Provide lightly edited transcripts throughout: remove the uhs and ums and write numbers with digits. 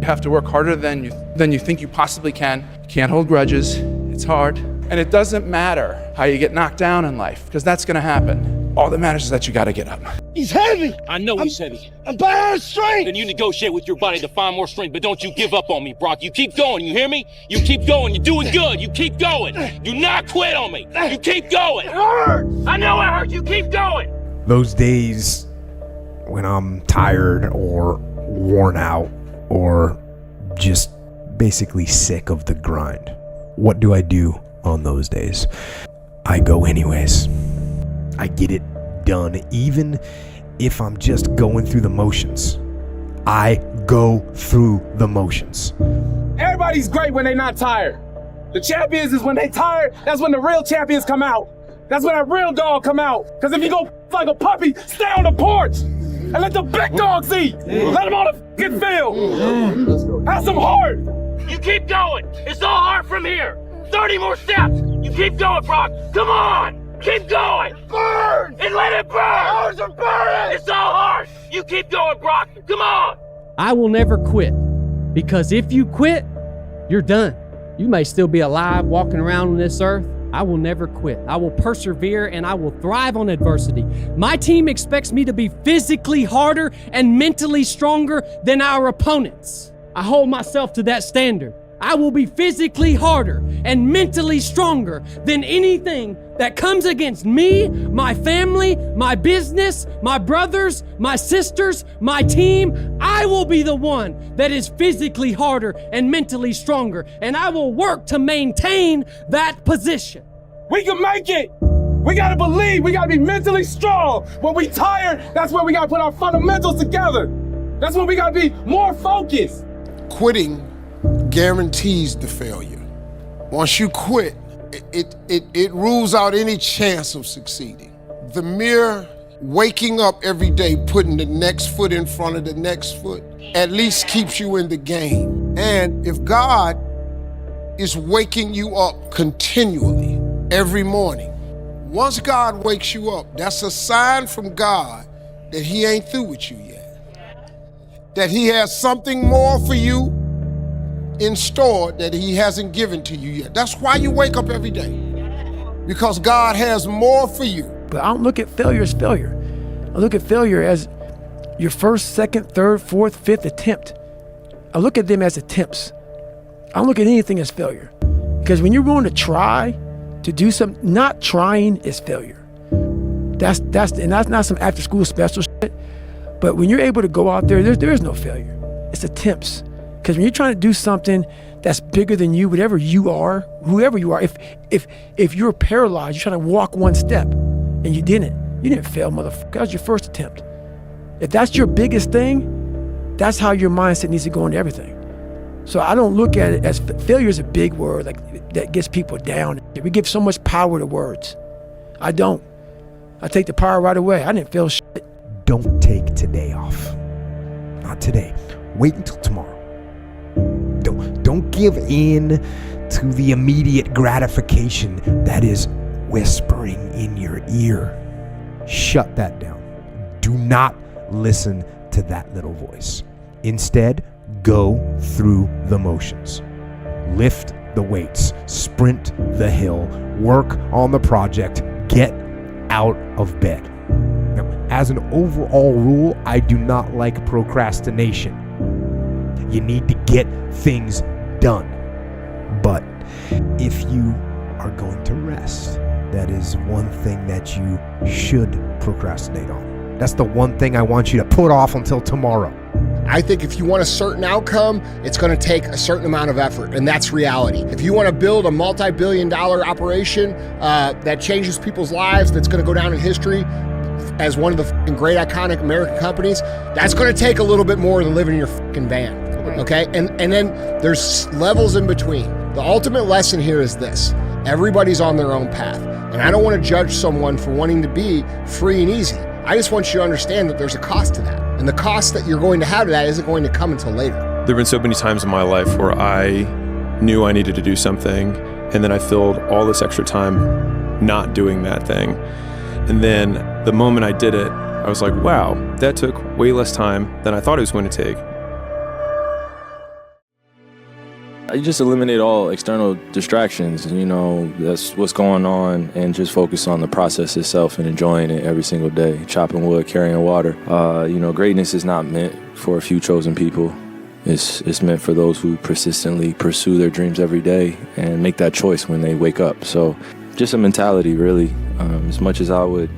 You have to work harder than you think you possibly can. You can't hold grudges. It's hard. And it doesn't matter how you get knocked down in life, because that's gonna happen. All that matters is that you gotta get up. He's heavy. I know he's heavy. I'm behind strength. Then you negotiate with your body to find more strength, but don't you give up on me, Brock. You keep going, you hear me? You keep going, you're doing good. You keep going. Do not quit on me. You keep going. It hurts. I know it hurts, you keep going. Those days when I'm tired or worn out or just basically sick of the grind, what do I do on those days? I go anyways. I get it done, even if I'm just going through the motions. I go through the motions. Everybody's great when they're not tired. The champions is when they tired, that's when the real champions come out. That's when that real dog come out. Because if you go like a puppy, stay on the porch and let the big dogs eat. Let them on the fucking field. Have some heart. You keep going. It's all hard from here. 30 more steps. You keep going, Brock. Come on. Keep going! Burn! And let it burn! Ours are burning! It's all hard! You keep going, Brock! Come on! I will never quit, because if you quit, you're done. You may still be alive walking around on this earth. I will never quit. I will persevere and I will thrive on adversity. My team expects me to be physically harder and mentally stronger than our opponents. I hold myself to that standard. I will be physically harder and mentally stronger than anything that comes against me, my family, my business, my brothers, my sisters, my team. I will be the one that is physically harder and mentally stronger, and I will work to maintain that position. We can make it. We gotta believe. We gotta be mentally strong. When we tired, that's when we gotta put our fundamentals together. That's when we gotta be more focused. Quitting guarantees the failure. Once you quit, it rules out any chance of succeeding. The mere waking up every day, putting the next foot in front of the next foot, at least keeps you in the game. And if God is waking you up continually every morning, once God wakes you up, that's a sign from God that He ain't through with you yet. That He has something more for you in store that He hasn't given to you yet. That's why you wake up every day, because God has more for you. But I don't look at failure as failure. I look at failure as your first, second, third, fourth, fifth attempt. I look at them as attempts. I don't look at anything as failure. Because when you're willing to try to do something, not trying is failure. That's not some after school special shit. But when you're able to go out there, there is no failure. It's attempts. Because when you're trying to do something that's bigger than you, whatever you are, whoever you are, if you're paralyzed, you're trying to walk one step and you didn't fail, motherfucker. That was your first attempt. If that's your biggest thing, that's how your mindset needs to go into everything. So I don't look at it as failure is a big word that gets people down. We give so much power to words. I don't. I take the power right away. I didn't feel shit. Don't take today off. Not today. Wait until tomorrow. Don't give in to the immediate gratification that is whispering in your ear. Shut that down. Do not listen to that little voice. Instead, go through the motions. Lift the weights, sprint the hill, work on the project, get out of bed. Now, as an overall rule, I do not like procrastination. You need to get things done. But if you are going to rest, that is one thing that you should procrastinate on. That's the one thing I want you to put off until tomorrow. I think if you want a certain outcome, it's going to take a certain amount of effort, and that's reality. If you want to build a multi-billion-dollar operation that changes people's lives, that's going to go down in history as one of the great iconic American companies, that's going to take a little bit more than living in your fucking van, okay? And then there's levels in between. The ultimate lesson here is this: everybody's on their own path, and I don't want to judge someone for wanting to be free and easy. I just want you to understand that there's a cost to that. And the cost that you're going to have to that isn't going to come until later. There have been so many times in my life where I knew I needed to do something, and then I filled all this extra time not doing that thing. And then the moment I did it, I was like, wow, that took way less time than I thought it was going to take. You just eliminate all external distractions, that's what's going on, and just focus on the process itself and enjoying it every single day. Chopping wood, carrying water. Greatness is not meant for a few chosen people. It's meant for those who persistently pursue their dreams every day and make that choice when they wake up. So just a mentality, really. As much as I would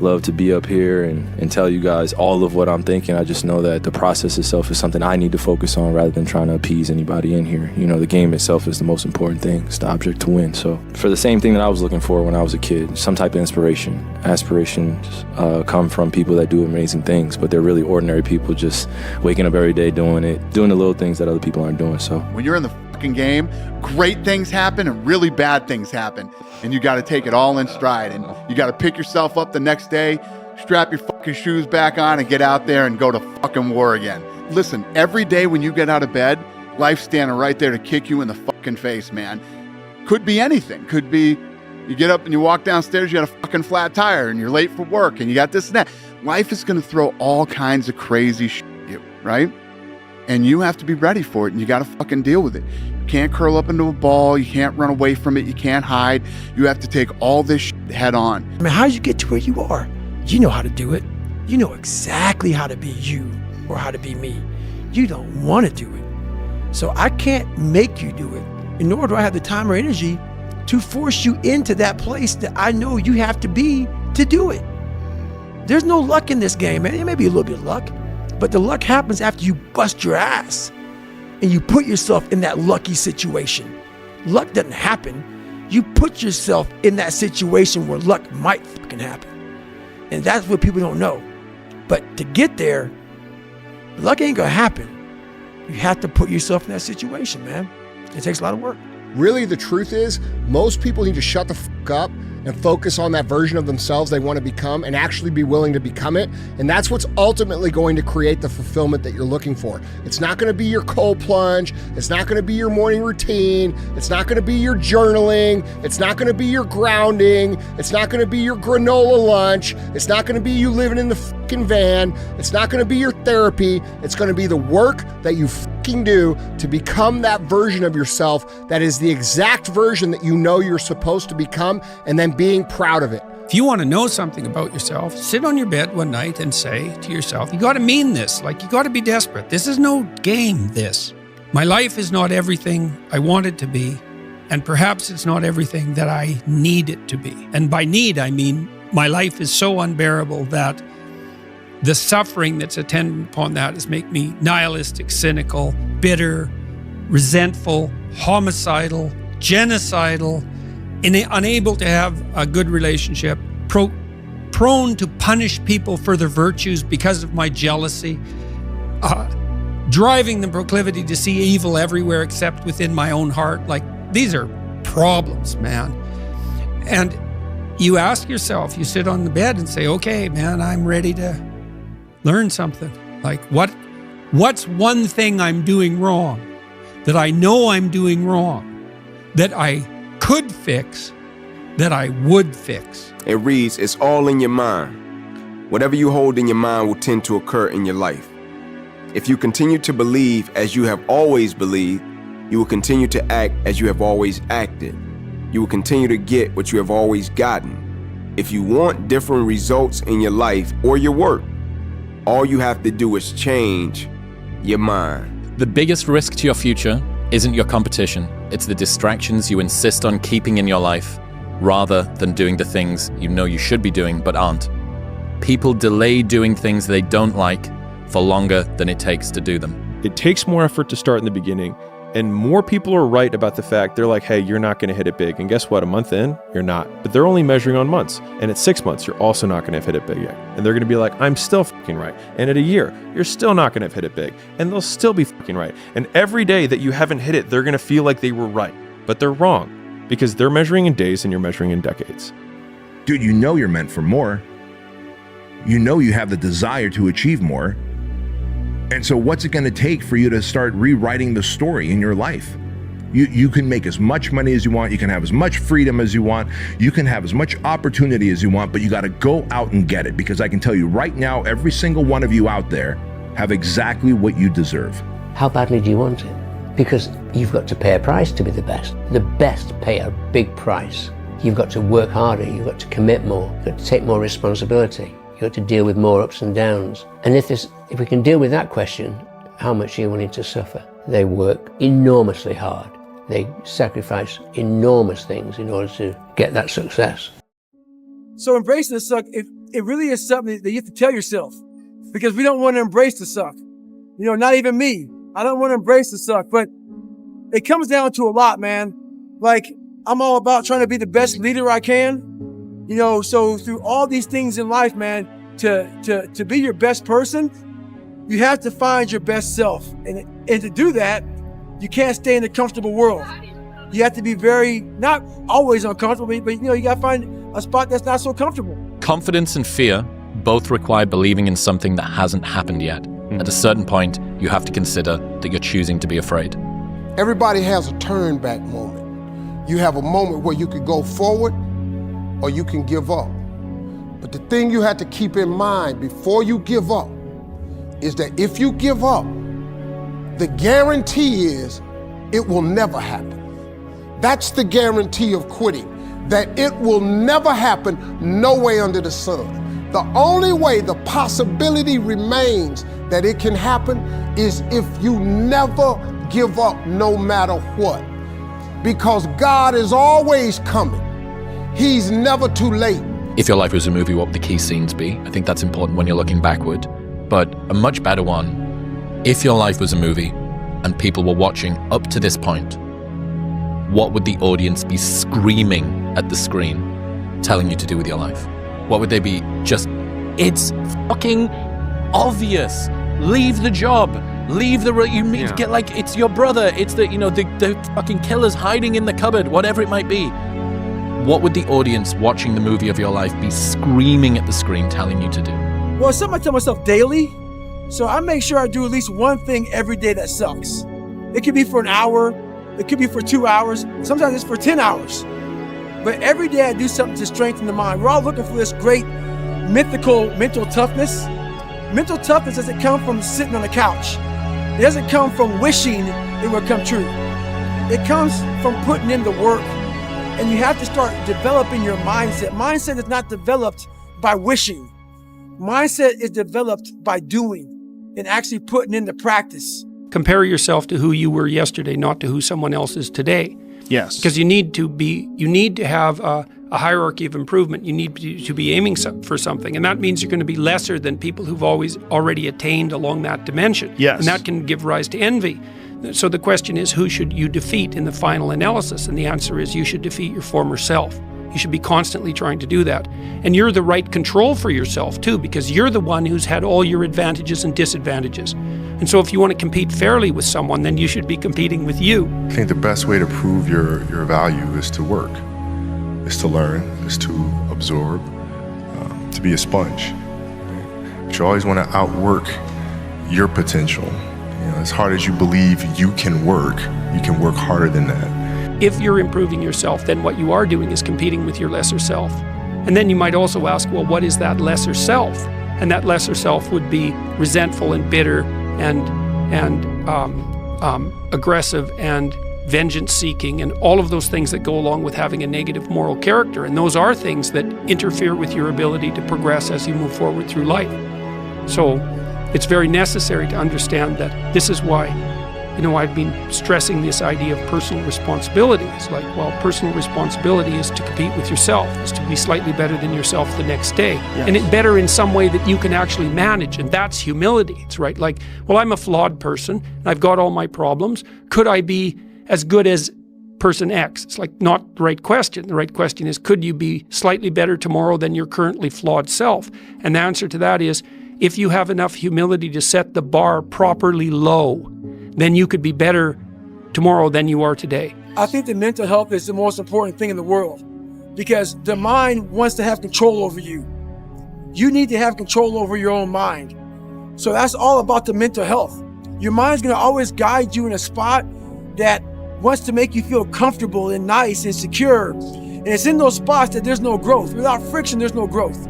love to be up here and tell you guys all of what I'm thinking, I just know that the process itself is something I need to focus on rather than trying to appease anybody in here. The game itself is the most important thing. It's the object to win. So for the same thing that I was looking for when I was a kid, some type of inspiration. Aspirations come from people that do amazing things, but they're really ordinary people just waking up every day doing the little things that other people aren't doing. So when you're in the fucking game, great things happen and really bad things happen. And you got to take it all in stride, and you got to pick yourself up the next day, strap your fucking shoes back on and get out there and go to fucking war again. Listen, every day when you get out of bed, life's standing right there to kick you in the fucking face, man. Could be anything. Could be you get up and you walk downstairs, you got a fucking flat tire and you're late for work and you got this and that. Life is going to throw all kinds of crazy shit at you, right? And you have to be ready for it, and you got to fucking deal with it. You can't curl up into a ball. You can't run away from it. You can't hide. You have to take all this shit head on. How did you get to where you are? You know how to do it. You know exactly how to be you or how to be me. You don't want to do it. So I can't make you do it. And nor do I have the time or energy to force you into that place that I know you have to be to do it. There's no luck in this game, man. There may be a little bit of luck, but the luck happens after you bust your ass and you put yourself in that lucky situation. Luck doesn't happen. You put yourself in that situation where luck might fucking happen. And that's what people don't know. But to get there, luck ain't gonna happen. You have to put yourself in that situation, man. It takes a lot of work. Really, the truth is, most people need to shut the fuck up and focus on that version of themselves they want to become and actually be willing to become it. And that's what's ultimately going to create the fulfillment that you're looking for. It's not going to be your cold plunge. It's not going to be your morning routine. It's not going to be your journaling. It's not going to be your grounding. It's not going to be your granola lunch. It's not going to be you living in the fucking van. It's not going to be your therapy. It's going to be the work that you fucking do to become that version of yourself that is the exact version that you know you're supposed to become, and then being proud of it. If you want to know something about yourself, sit on your bed one night and say to yourself, you got to mean this, like you got to be desperate. This is no game, this. My life is not everything I want it to be, and perhaps it's not everything that I need it to be. And by need, I mean my life is so unbearable that the suffering that's attendant upon that is make me nihilistic, cynical, bitter, resentful, homicidal, genocidal, unable to have a good relationship, prone to punish people for their virtues because of my jealousy, driving the proclivity to see evil everywhere except within my own heart. Like, these are problems, man. And you ask yourself, you sit on the bed and say, okay, man, I'm ready to learn something. Like, what's one thing I'm doing wrong that I know I'm doing wrong, that I could fix, that I would fix? It reads, it's all in your mind. Whatever you hold in your mind will tend to occur in your life. If you continue to believe as you have always believed, you will continue to act as you have always acted. You will continue to get what you have always gotten. If you want different results in your life or your work, all you have to do is change your mind. The biggest risk to your future isn't your competition. It's the distractions you insist on keeping in your life rather than doing the things you know you should be doing but aren't. People delay doing things they don't like for longer than it takes to do them. It takes more effort to start in the beginning, and more people are right about the fact they're like, hey, you're not going to hit it big. And guess what? A month in, you're not. But they're only measuring on months. And at 6 months, you're also not going to have hit it big yet. And they're going to be like, I'm still fucking right. And at a year, you're still not going to have hit it big. And they'll still be fucking right. And every day that you haven't hit it, they're going to feel like they were right. But they're wrong, because they're measuring in days and you're measuring in decades. Dude, you know you're meant for more. You know you have the desire to achieve more. And so what's it going to take for you to start rewriting the story in your life? You can make as much money as you want. You can have as much freedom as you want. You can have as much opportunity as you want, but you got to go out and get it, because I can tell you right now, every single one of you out there have exactly what you deserve. How badly do you want it? because you've got to pay a price to be the best. The best pay a big price. You've got to work harder, you've got to commit more, you've got to take more responsibility, you've got to deal with more ups and downs. And if we can deal with that question, how much are you willing to suffer? They work enormously hard. They sacrifice enormous things in order to get that success. So embracing the suck, it really is something that you have to tell yourself, because we don't want to embrace the suck. You know, not even me. I don't want to embrace the suck, but it comes down to a lot, man. Like, I'm all about trying to be the best leader I can. You know, so through all these things in life, man, to be your best person, you have to find your best self. And to do that, you can't stay in the comfortable world. You have to be very, not always uncomfortable, but you know, you got to find a spot that's not so comfortable. Confidence and fear both require believing in something that hasn't happened yet. At a certain point, you have to consider that you're choosing to be afraid. Everybody has a turn back moment. You have a moment where you could go forward or you can give up. But the thing you have to keep in mind before you give up is that if you give up, the guarantee is it will never happen. That's the guarantee of quitting, that it will never happen, no way under the sun. The only way the possibility remains that it can happen is if you never give up no matter what. Because God is always coming. He's never too late. If your life was a movie, what would the key scenes be? I think that's important when you're looking backward. But a much better one, if your life was a movie and people were watching up to this point, what would the audience be screaming at the screen, telling you to do with your life? What would they be just, it's fucking obvious. Leave the job. Leave the, get like, it's your brother. It's the, you know, the fucking killer's hiding in the cupboard, whatever it might be. What would the audience watching the movie of your life be screaming at the screen, telling you to do? Well, it's something I tell myself daily. So I make sure I do at least one thing every day that sucks. It could be for an hour. It could be for 2 hours. Sometimes it's for 10 hours. But every day I do something to strengthen the mind. We're all looking for this great mythical mental toughness. Mental toughness doesn't come from sitting on a couch. It doesn't come from wishing it will come true. It comes from putting in the work. And you have to start developing your mindset. Mindset is not developed by wishing. Mindset is developed by doing and actually putting into practice. Compare yourself to who you were yesterday, not to who someone else is today. Yes. Because you need to have a hierarchy of improvement. You need to be aiming for something. And that means you're going to be lesser than people who've already attained along that dimension. Yes. And that can give rise to envy. So the question is, who should you defeat in the final analysis? And the answer is, you should defeat your former self. You should be constantly trying to do that. And you're the right control for yourself too, because you're the one who's had all your advantages and disadvantages. And so if you want to compete fairly with someone, then you should be competing with you. I think the best way to prove your value is to work, is to learn, is to absorb, to be a sponge. But you always want to outwork your potential. You know, as hard as you believe you can work harder than that. If you're improving yourself, then what you are doing is competing with your lesser self. And then you might also ask, well, what is that lesser self? And that lesser self would be resentful and bitter and aggressive and vengeance-seeking and all of those things that go along with having a negative moral character. And those are things that interfere with your ability to progress as you move forward through life. So it's very necessary to understand that this is why, you know, I've been stressing this idea of personal responsibility. It's like, well, personal responsibility is to compete with yourself, is to be slightly better than yourself the next day. Yes. And it better in some way that you can actually manage. And that's humility. It's right. Like, well, I'm a flawed person and I've got all my problems. Could I be as good as person X? It's like not the right question. The right question is, could you be slightly better tomorrow than your currently flawed self? And the answer to that is, if you have enough humility to set the bar properly low, then you could be better tomorrow than you are today. I think that mental health is the most important thing in the world because the mind wants to have control over you. You need to have control over your own mind. So that's all about the mental health. Your mind's going to always guide you in a spot that wants to make you feel comfortable and nice and secure. And it's in those spots that there's no growth. Without friction, there's no growth.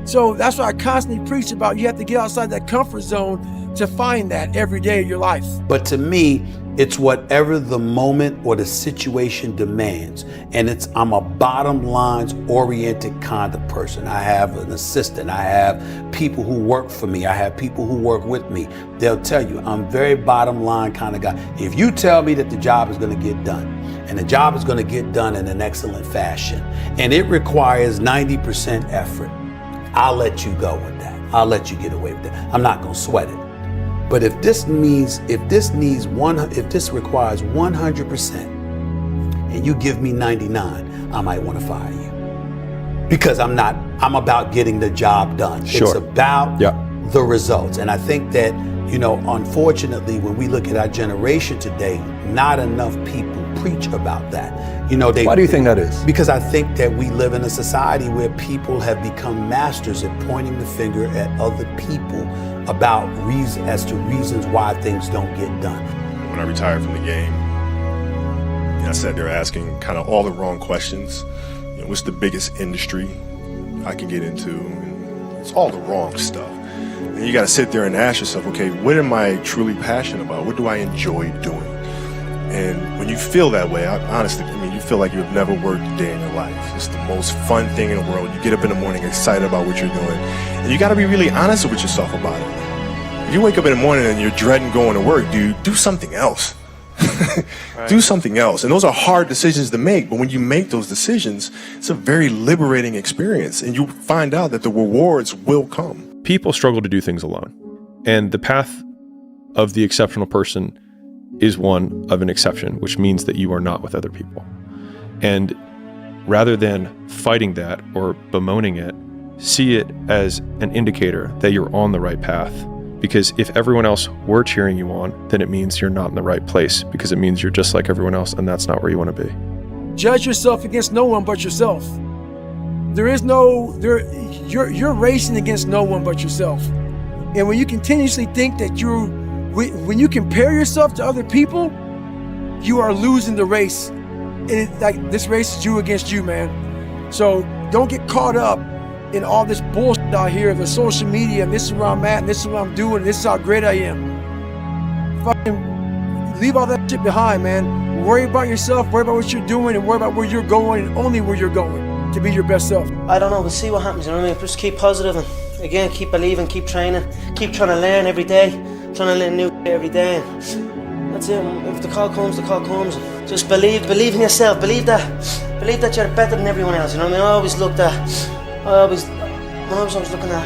So that's what I constantly preach about. You have to get outside that comfort zone to find that every day of your life. But to me, It's whatever the moment or the situation demands. And I'm a bottom lines oriented kind of person. I have an assistant. I have people who work for me. I have people who work with me. They'll tell you I'm very bottom line kind of guy. If you tell me that the job is going to get done, and the job is going to get done in an excellent fashion, and it requires 90% effort, I'll let you go with that. I'll let you get away with that. I'm not going to sweat it. But if this requires 100% and you give me 99, I might want to fire you. Because I'm about getting the job done. Sure. It's about the results. And I think that, unfortunately, when we look at our generation today, not enough people preach about that. Why do you think that is? Because I think that we live in a society where people have become masters at pointing the finger at other people about reasons why things don't get done. When I retired from the game, I sat there asking kind of all the wrong questions. What's the biggest industry I can get into? It's all the wrong stuff. And you got to sit there and ask yourself, okay, what am I truly passionate about? What do I enjoy doing? And when you feel that way, honestly, you feel like you've never worked a day in your life. It's the most fun thing in the world. You get up in the morning excited about what you're doing. And you got to be really honest with yourself about it. If you wake up in the morning and you're dreading going to work, dude, do something else. Do something else. And those are hard decisions to make. But when you make those decisions, it's a very liberating experience. And you find out that the rewards will come. People struggle to do things alone. And the path of the exceptional person is one of an exception, which means that you are not with other people. And rather than fighting that or bemoaning it, see it as an indicator that you're on the right path. Because if everyone else were cheering you on, then it means you're not in the right place, because it means you're just like everyone else, and that's not where you want to be. Judge yourself against no one but yourself. You're racing against no one but yourself. And when you continuously think that when you compare yourself to other people, you are losing the race. This race is you against you, man. So don't get caught up in all this bullshit out here, the social media, and this is where I'm at, and this is what I'm doing, and this is how great I am. Fucking leave all that shit behind, man. Worry about yourself, worry about what you're doing, and worry about where you're going, and only where you're going to be your best self. I don't know, we'll see what happens, you know what I mean? Just keep positive and, again, keep believing, keep training, keep trying to learn every day, trying to learn new shit every day. And that's it. If the call comes, the call comes. Just believe in yourself, believe that you're better than everyone else, you know what I mean? I always looking at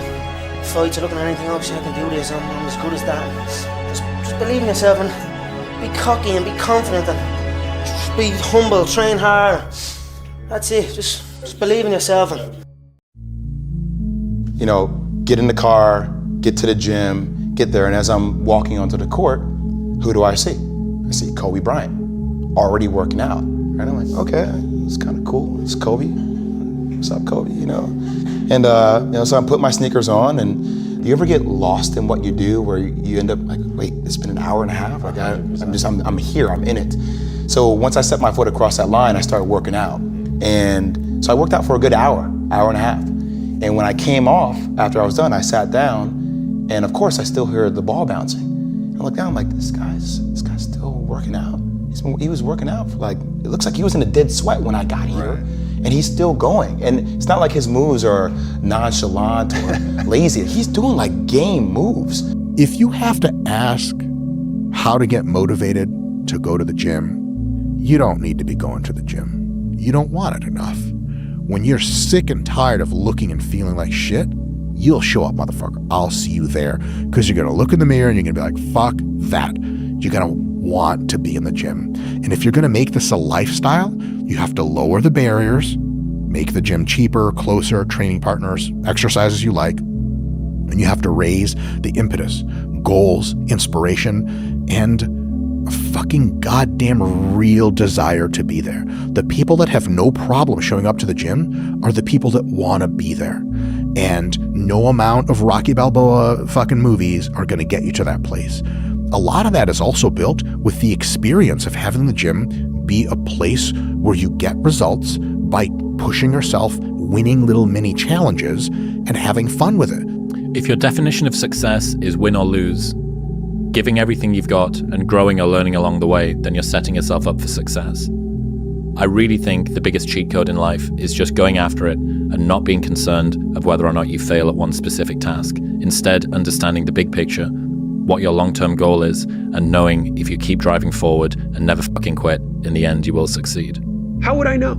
fights or looking at anything else, I can do this, I'm as good as that. Just believe in yourself and be cocky and be confident and just be humble, train hard. That's it, just believe in yourself. And get in the car, get to the gym, get there, and as I'm walking onto the court, who do I see? I see Kobe Bryant, already working out. And I'm like, okay, it's kind of cool, it's Kobe. What's up, Kobe, And, so I'm putting my sneakers on, and do you ever get lost in what you do where you end up like, wait, it's been an hour and a half? Like I'm here, I'm in it. So once I set my foot across that line, I started working out. And so I worked out for a good hour and a half. And when I came off, after I was done, I sat down, and of course I still heard the ball bouncing. I looked down, I'm like, this guy's still working out. He was working out for it looks like he was in a dead sweat when I got here. Right. And he's still going. And it's not like his moves are nonchalant or lazy. He's doing game moves. If you have to ask how to get motivated to go to the gym, you don't need to be going to the gym. You don't want it enough. When you're sick and tired of looking and feeling like shit, you'll show up, motherfucker. I'll see you there. Because you're gonna look in the mirror and you're gonna be like, fuck that. You're gonna want to be in the gym. And if you're gonna make this a lifestyle, you have to lower the barriers, make the gym cheaper, closer, training partners, exercises you like, and you have to raise the impetus, goals, inspiration, and a fucking goddamn real desire to be there. The people that have no problem showing up to the gym are the people that want to be there. And no amount of Rocky Balboa fucking movies are going to get you to that place. A lot of that is also built with the experience of having the gym be a place where you get results by pushing yourself, winning little mini challenges, and having fun with it. If your definition of success is win or lose, giving everything you've got and growing or learning along the way, then you're setting yourself up for success. I really think the biggest cheat code in life is just going after it and not being concerned of whether or not you fail at one specific task. Instead, understanding the big picture, what your long-term goal is, and knowing if you keep driving forward and never fucking quit, in the end you will succeed. How would I know?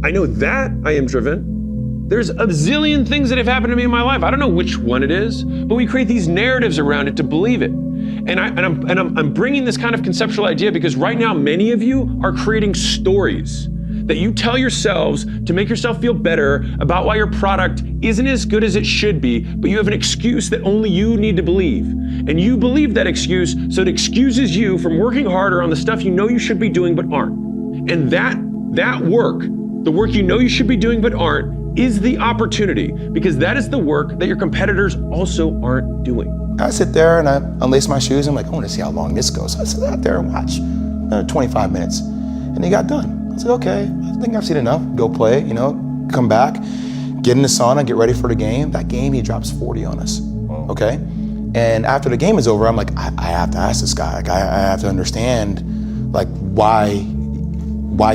I know that I am driven. There's a zillion things that have happened to me in my life. I don't know which one it is, but we create these narratives around it to believe it. And I'm bringing this kind of conceptual idea because right now many of you are creating stories that you tell yourselves to make yourself feel better about why your product isn't as good as it should be, but you have an excuse that only you need to believe. And you believe that excuse, so it excuses you from working harder on the stuff you know you should be doing but aren't. And that work, the work you know you should be doing but aren't, is the opportunity, because that is the work that your competitors also aren't doing. I sit there and I unlace my shoes. I'm like, I want to see how long this goes. So I sit out there and watch 25 minutes. And he got done. I said, okay, I think I've seen enough. Go play, come back, get in the sauna, get ready for the game. That game, he drops 40 on us, okay? And after the game is over, I'm like, I have to ask this guy. Like, I have to understand, like, why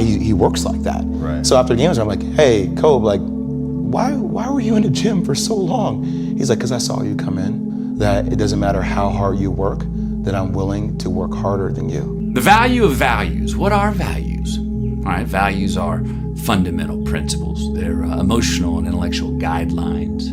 he works like that. Right. So after the game is over, I'm like, hey, Kobe, like, why were you in the gym for so long? He's like, because I saw you come in, that it doesn't matter how hard you work, that I'm willing to work harder than you. The value of values. What are values? All right, values are fundamental principles. They're emotional and intellectual guidelines,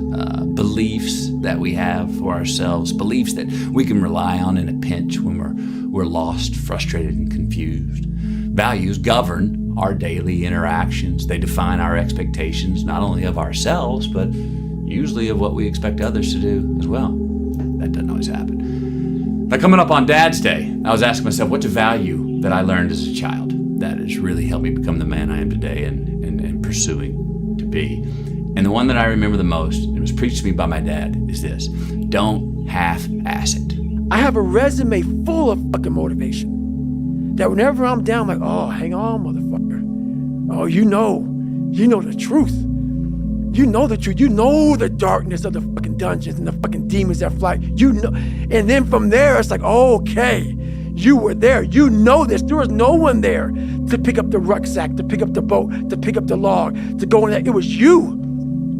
beliefs that we have for ourselves, beliefs that we can rely on in a pinch when we're lost, frustrated, and confused. Values govern our daily interactions. They define our expectations, not only of ourselves, but usually of what we expect others to do as well. That doesn't always happen. Now, coming up on Dad's Day, I was asking myself, what's a value that I learned as a child that has really helped me become the man I am today and pursuing to be? And the one that I remember the most, and it was preached to me by my dad, is this: don't half-ass it. I have a resume full of fucking motivation. That whenever I'm down, I'm like, oh, hang on, motherfucker. Oh, you know the truth. You know the truth. You know the darkness of the fucking dungeons and the fucking demons that fly. You know. And then from there, it's like, okay, you were there. You know this. There was no one there to pick up the rucksack, to pick up the boat, to pick up the log, to go in there. It was you.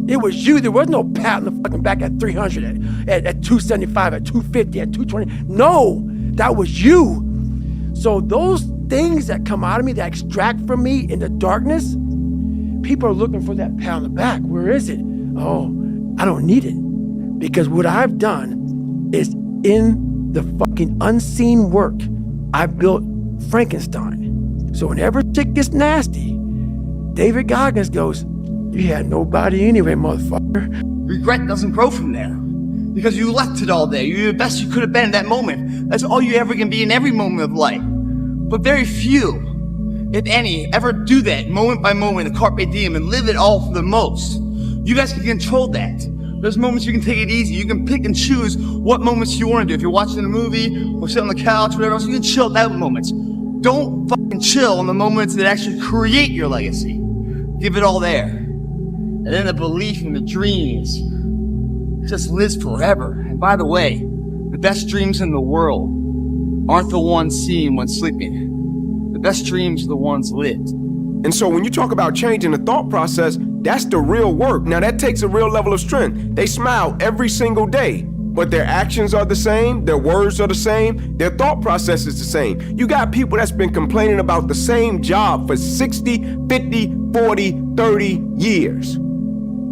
It was you. There was no pat on the fucking back at 300, at 275, at 250, at 220. No, that was you. So those things that come out of me, that extract from me in the darkness, people are looking for that pat on the back. Where is it? Oh, I don't need it. Because what I've done is in the fucking unseen work, I built Frankenstein. So whenever shit gets nasty, David Goggins goes, you had nobody anyway, motherfucker. Regret doesn't grow from there. Because you left it all there. You're the best you could have been in that moment. That's all you ever can be in every moment of life. But very few, if any, ever do that moment by moment, the carpe diem, and live it all for the most. You guys can control that. There's moments you can take it easy. You can pick and choose what moments you want to do. If you're watching a movie or sit on the couch, whatever else, you can chill at that moments. Don't fucking chill on the moments that actually create your legacy. Give it all there. And then the belief and the dreams just lives forever. And by the way, the best dreams in the world aren't the ones seen when sleeping. The best dreams are the ones lived. And so when you talk about changing the thought process, that's the real work. Now that takes a real level of strength. They smile every single day, but their actions are the same, their words are the same, their thought process is the same. You got people that's been complaining about the same job for 60, 50, 40, 30 years.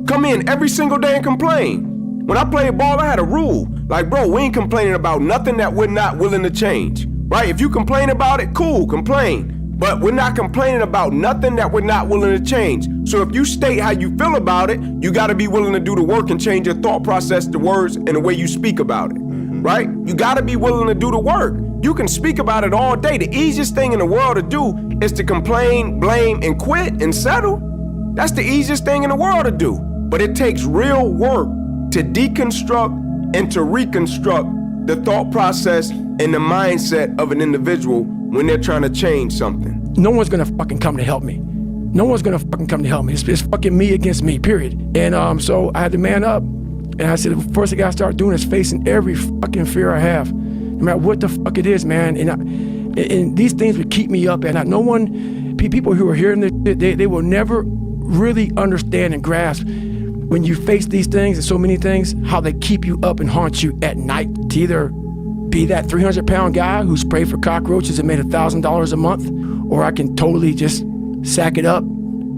Come in every single day and complain. When I played ball, I had a rule. Like, bro, we ain't complaining about nothing that we're not willing to change, right? If you complain about it, cool, complain. But we're not complaining about nothing that we're not willing to change. So if you state how you feel about it, you gotta be willing to do the work and change your thought process, the words, and the way you speak about it, right? You gotta be willing to do the work. You can speak about it all day. The easiest thing in the world to do is to complain, blame, and quit and settle. That's the easiest thing in the world to do. But it takes real work to deconstruct and to reconstruct the thought process and the mindset of an individual when they're trying to change something. No one's gonna fucking come to help me. No one's gonna fucking come to help me. It's fucking me against me, period. And so I had to man up. And I said, the first thing I gotta start doing is facing every fucking fear I have. no matter what the fuck it is, man. And these things would keep me up at night. No one, people who are hearing this, they will never really understand and grasp when you face these things and so many things, how they keep you up and haunt you at night to either be that 300-pound guy who sprayed for cockroaches and made $1,000 a month, or I can totally just sack it up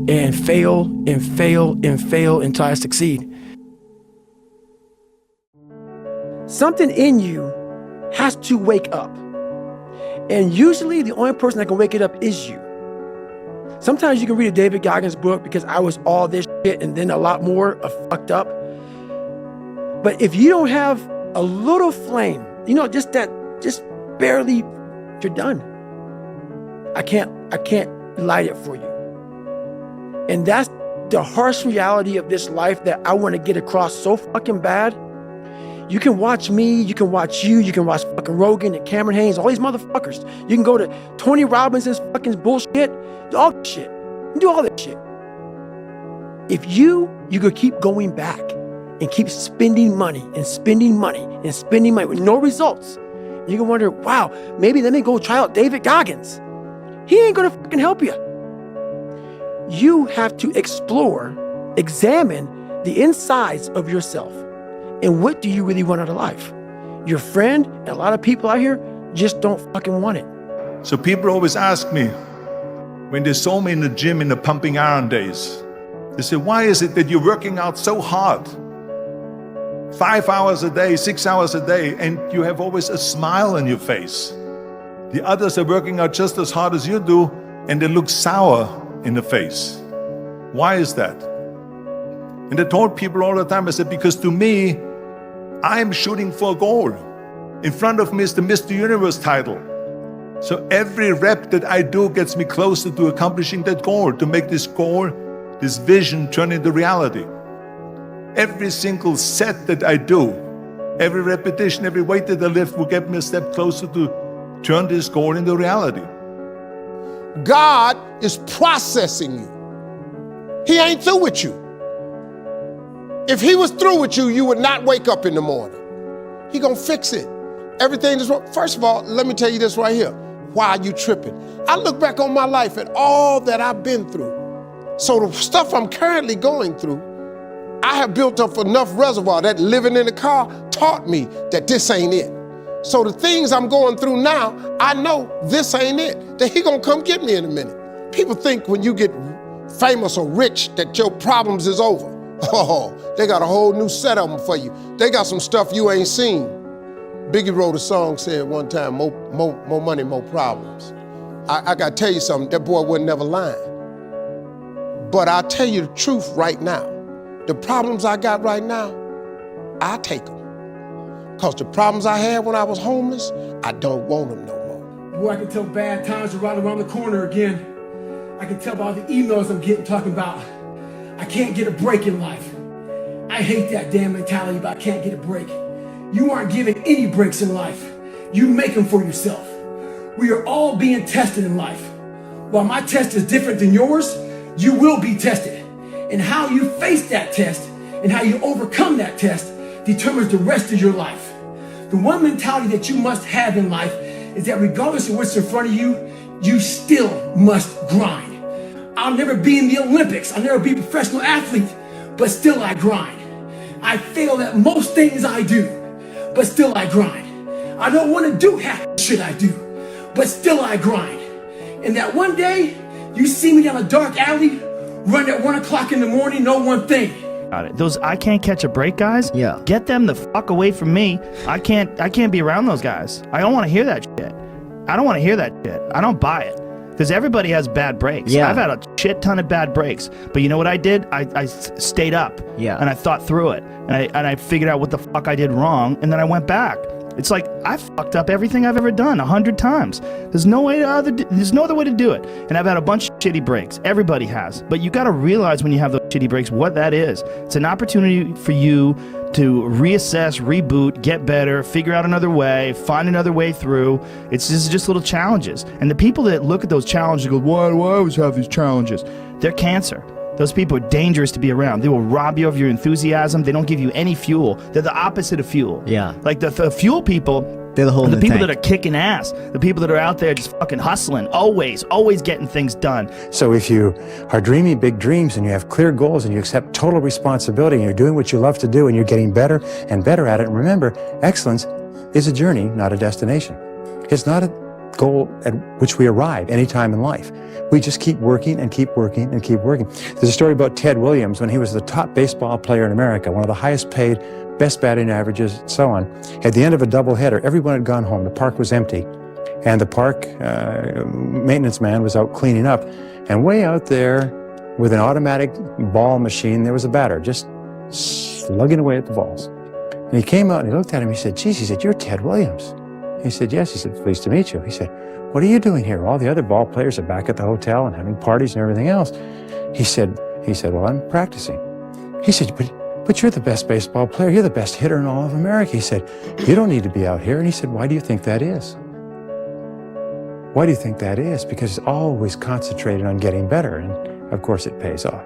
and fail and fail and fail until I succeed. Something in you has to wake up. And usually the only person that can wake it up is you. Sometimes you can read a David Goggins book because I was all this shit and then a lot more of fucked up. But if you don't have a little flame, just barely, you're done. I can't light it for you. And that's the harsh reality of this life that I want to get across so fucking bad. You can watch me, you can watch you, you can watch fucking Rogan and Cameron Haynes, all these motherfuckers. You can go to Tony Robinson's fucking bullshit, all that shit. You can do all that shit. If you could keep going back and keep spending money and spending money and spending money with no results, you can wonder, wow, maybe let me go try out David Goggins. He ain't gonna fucking help you. You have to explore, examine the insides of yourself. And what do you really want out of life? Your friend and a lot of people out here just don't fucking want it. So people always ask me, when they saw me in the gym in the pumping iron days, they say, why is it that you're working out so hard? 5 hours a day, 6 hours a day, and you have always a smile on your face. The others are working out just as hard as you do, and they look sour in the face. Why is that? And I told people all the time, I said, because to me, I'm shooting for a goal. In front of me is the Mr. Universe title. So every rep that I do gets me closer to accomplishing that goal, to make this goal, this vision turn into reality. Every single set that I do, every repetition, every weight that I lift will get me a step closer to turn this goal into reality. God is processing you. He ain't through with you. If he was through with you, you would not wake up in the morning. He gonna fix it. Everything is wrong. First of all, let me tell you this right here. Why are you tripping? I look back on my life and all that I've been through. So the stuff I'm currently going through, I have built up enough reservoir that living in the car taught me that this ain't it. So the things I'm going through now, I know this ain't it. That he gonna come get me in a minute. People think when you get famous or rich that your problems is over. Oh, they got a whole new set of them for you. They got some stuff you ain't seen. Biggie wrote a song saying one time, more money, more problems. I gotta tell you something, that boy wasn't never lying. But I'll tell you the truth right now. The problems I got right now, I take them. Because the problems I had when I was homeless, I don't want them no more. Boy, I can tell bad times are right around the corner again. I can tell by the emails I'm getting talking about I can't get a break in life. I hate that damn mentality about I can't get a break. You aren't given any breaks in life. You make them for yourself. We are all being tested in life. While my test is different than yours, you will be tested. And how you face that test and how you overcome that test determines the rest of your life. The one mentality that you must have in life is that regardless of what's in front of you, you still must grind. I'll never be in the Olympics. I'll never be a professional athlete, but still I grind. I fail at most things I do, but still I grind. I don't want to do half the shit I do, but still I grind. And that one day, you see me down a dark alley, run at 1 o'clock in the morning, know one thing. Got it. Those I can't catch a break guys, get them the fuck away from me. I can't be around those guys. I don't want to hear that shit. I don't want to hear that shit. I don't buy it. Because everybody has bad breaks. Yeah. I've had a shit ton of bad breaks. But you know what I did? I stayed up. Yeah. And I thought through it. And I figured out what the fuck I did wrong. And then I went back. It's like, I fucked up everything I've ever done 100 times. There's no other way to do it. And I've had a bunch of shitty breaks. Everybody has. But you got to realize when you have those shitty breaks what that is. It's an opportunity for you to reassess, reboot, get better, figure out another way, find another way through. It's just little challenges. And the people that look at those challenges and go, why do I always have these challenges? They're cancer. Those people are dangerous to be around. They will rob you of your enthusiasm. They don't give you any fuel. They're the opposite of fuel. Yeah. Like the fuel people, They're the hole in the the people tank. that are kicking ass. The people that are out there just fucking hustling, always getting things done. So if you are dreaming big dreams and you have clear goals and you accept total responsibility and you're doing what you love to do and you're getting better and better at it, and remember, excellence is a journey, not a destination. It's not a goal at which we arrive anytime in life. We just keep working and keep working and keep working. There's a story about Ted Williams when he was the top baseball player in America, one of the highest paid, best batting averages, and so on. At the end of a doubleheader, everyone had gone home. The park was empty. And the park maintenance man was out cleaning up. And way out there with an automatic ball machine, there was a batter just slugging away at the balls. And he came out and he looked at him. He said, geez, he said, you're Ted Williams. He said, yes. He said, pleased to meet you. He said, what are you doing here? All the other ball players are back at the hotel and having parties and everything else. He said, well, I'm practicing. He said, but you're the best baseball player. You're the best hitter in all of America. He said, you don't need to be out here. And he said, why do you think that is? Why do you think that is? Because it's always concentrated on getting better. And of course it pays off.